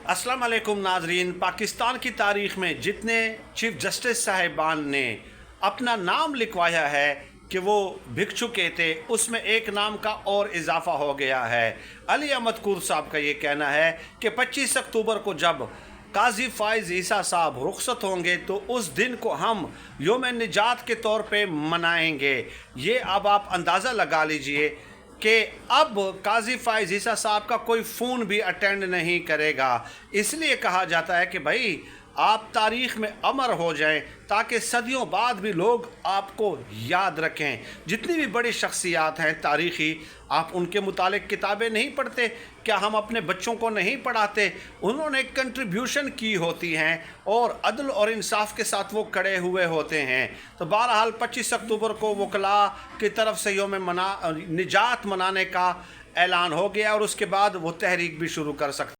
अस्सलाम वालेकुम नाजरीन। पाकिस्तान की तारीख़ में जितने चीफ जस्टिस साहिबान ने अपना नाम लिखवाया है कि वो भिक्षुके थे, उसमें एक नाम का और इजाफ़ा हो गया है। अली अहमद कुर साहब का ये कहना है कि 25 अक्टूबर को जब काजी फ़ाइज़ ईसा साहब रुखसत होंगे तो उस दिन को हम योम निजात के तौर पे मनाएंगे। ये अब आप अंदाज़ा लगा लीजिए कि अब काजी फ़ाइज़ ईसा साहब का कोई फ़ोन भी अटेंड नहीं करेगा। इसलिए कहा जाता है कि भाई आप तारीख़ में अमर हो जाएं ताकि सदियों बाद भी लोग आपको याद रखें। जितनी भी बड़ी शख्सियात हैं तारीख़ी, आप उनके मुतालिक किताबें नहीं पढ़ते? क्या हम अपने बच्चों को नहीं पढ़ाते? उन्होंने कंट्रीब्यूशन की होती हैं और अदल और इंसाफ के साथ वो खड़े हुए होते हैं। तो बहरहाल 25 अक्टूबर को वकला की तरफ से योम निजात मनाने का ऐलान हो गया और उसके बाद वो तहरीक भी शुरू कर सकते